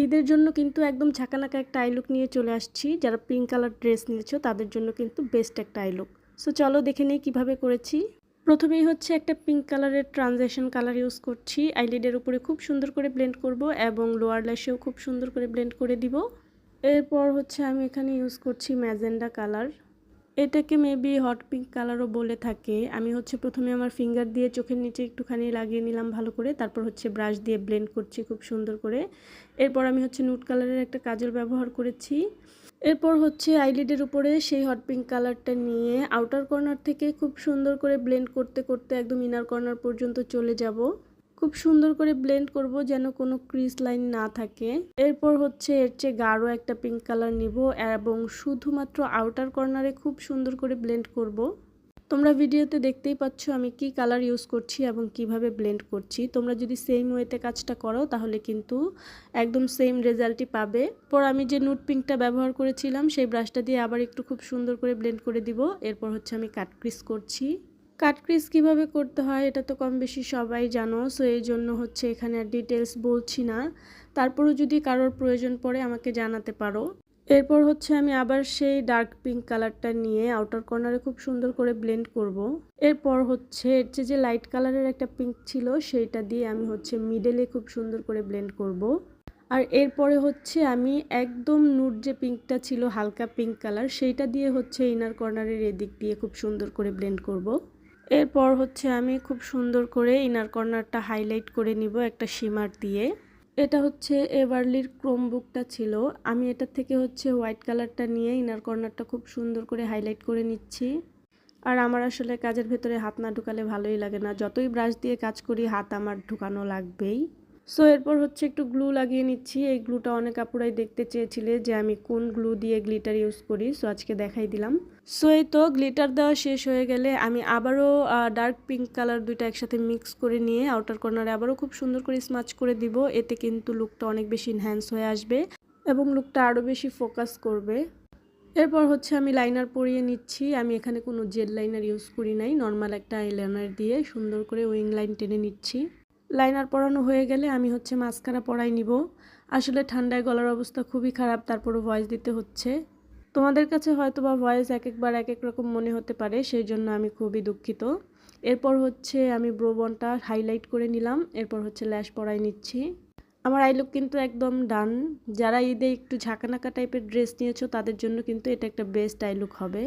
ঈদের জন্য কিন্তু একদম ঝাঁকানাকা একটা আই লুক নিয়ে চলে আসছি। যারা পিঙ্ক কালার ড্রেস নিয়েছো তাদের জন্য কিন্তু বেস্ট একটা আই লুক। সো চলো দেখে নিই কীভাবে করেছি। প্রথমেই হচ্ছে একটা পিঙ্ক কালারের ট্রানজিশন কালার ইউজ করছি। আইলিডের উপরে খুব সুন্দর করে ব্লেন্ড করব এবং লোয়ার ল্যাশেও খুব সুন্দর করে ব্লেন্ড করে দিব। এরপর হচ্ছে আমি এখানে ইউজ করছি ম্যাজেন্ডা কালার। এটাকে মেবি হট পিঙ্ক কালারও বলে থাকে। আমি হচ্ছে প্রথমে আমার ফিঙ্গার দিয়ে চোখের নিচে একটুখানি লাগিয়ে নিলাম ভালো করে, তারপর হচ্ছে ব্রাশ দিয়ে ব্লেন্ড করছি খুব সুন্দর করে। এরপর আমি হচ্ছে নুড কালারের একটা কাজল ব্যবহার করেছি। এরপর হচ্ছে আইলিডের উপরে সেই হট পিঙ্ক কালারটা নিয়ে আউটার কর্নার থেকে খুব সুন্দর করে ব্লেন্ড করতে করতে একদম ইনার কর্নার পর্যন্ত চলে যাব। খুব সুন্দর করে ব্লেন্ড করব যেন কোনো ক্রিজ লাইন না থাকে। এরপর হচ্ছে এর চেয়ে গাঢ় একটা পিঙ্ক কালার নিব এবং শুধুমাত্র আউটার কর্নারে খুব সুন্দর করে ব্লেন্ড করব। তোমরা ভিডিওতে দেখতেই পাচ্ছ আমি কি কালার ইউজ করছি এবং কিভাবে ব্লেন্ড করছি। তোমরা যদি সেম ওয়েতে কাজটা করো তাহলে কিন্তু একদম সেম রেজাল্টই পাবে। পর আমি যে নুড পিঙ্কটা ব্যবহার করেছিলাম সেই ব্রাশটা দিয়ে আবার একটু খুব সুন্দর করে ব্লেন্ড করে দিব। এরপর হচ্ছে আমি কাট ক্রিজ করছি। কাট ক্রিজ কীভাবে করতে হয় এটা তো কম বেশি সবাই জানো, সো এই জন্য হচ্ছে এখানে আর ডিটেলস বলছি না। তারপরও যদি কারোর প্রয়োজন পড়ে আমাকে জানাতে পারো। এরপর হচ্ছে আমি আবার সেই ডার্ক পিঙ্ক কালারটা নিয়ে আউটার কর্নারে খুব সুন্দর করে ব্লেন্ড করব। এরপর হচ্ছে এর যে লাইট কালারের একটা পিঙ্ক ছিল সেইটা দিয়ে আমি হচ্ছে মিডলে খুব সুন্দর করে ব্লেন্ড করব। আর এরপরে হচ্ছে আমি একদম নুড যে পিঙ্কটা ছিল হালকা পিঙ্ক কালার সেইটা দিয়ে হচ্ছে ইনার কর্নারের এদিক দিয়ে খুব সুন্দর করে ব্লেন্ড করব। এরপর হচ্ছে আমি খুব সুন্দর করে ইনার কর্নারটা হাইলাইট করে নিব একটা শিমার দিয়ে। এটা হচ্ছে এভারলির ক্রোম বুকটা ছিল। আমি এটা থেকে হচ্ছে হোয়াইট কালারটা নিয়ে ইনার কর্নারটা খুব সুন্দর করে হাইলাইট করে নিচ্ছি। আর আমার আসলে কাজের ভেতরে হাত না ঢুকালে ভালোই লাগে না, যতই ব্রাশ দিয়ে কাজ করি হাত আমার ঢুকানো লাগবেই। সো এরপর হচ্ছে একটু গ্লু লাগিয়ে নিচ্ছি। এই গ্লুটা অনেক আপুরাই দেখতে চেয়েছিলে যে আমি কোন গ্লু দিয়ে গ্লিটার ইউজ করি, সো আজকে দেখাই দিলাম। সো এই তো গ্লিটার দেওয়া শেষ হয়ে গেলে আমি আবারও ডার্ক পিঙ্ক কালার দুইটা একসাথে মিক্স করে নিয়ে আউটার কর্নারে আবারও খুব সুন্দর করে স্মাচ করে দিব। এতে কিন্তু লুকটা অনেক বেশি এনহ্যান্স হয়ে আসবে এবং লুকটা আরও বেশি ফোকাস করবে। এরপর হচ্ছে আমি লাইনার পরিয়ে নিচ্ছি। আমি এখানে কোনো জেল লাইনার ইউজ করি নাই, নর্মাল একটা আইলাইনার দিয়ে সুন্দর করে উইং লাইন টেনে নিচ্ছি। লাইনার পরানো হয়ে গেলে আমি হচ্ছে মাস্কারা পরাই নিব। আসলে ঠান্ডায় গলার অবস্থা খুবই খারাপ, তারপরও ভয়েস দিতে হচ্ছে। তোমাদের কাছে হয়তো বা ভয়েস এক একবার এক এক রকম মনে হতে পারে, সেই জন্য আমি খুবই দুঃখিত। এরপর হচ্ছে আমি ব্রোবনটা হাইলাইট করে নিলাম। এরপর হচ্ছে ল্যাশ পরাই নিচ্ছি। আমার আই লুক কিন্তু একদম ডান। যারা ঈদে একটু ঝাঁকানাকা টাইপের ড্রেস নিয়েছো তাদের জন্য কিন্তু এটা একটা বেস্ট আই লুক হবে।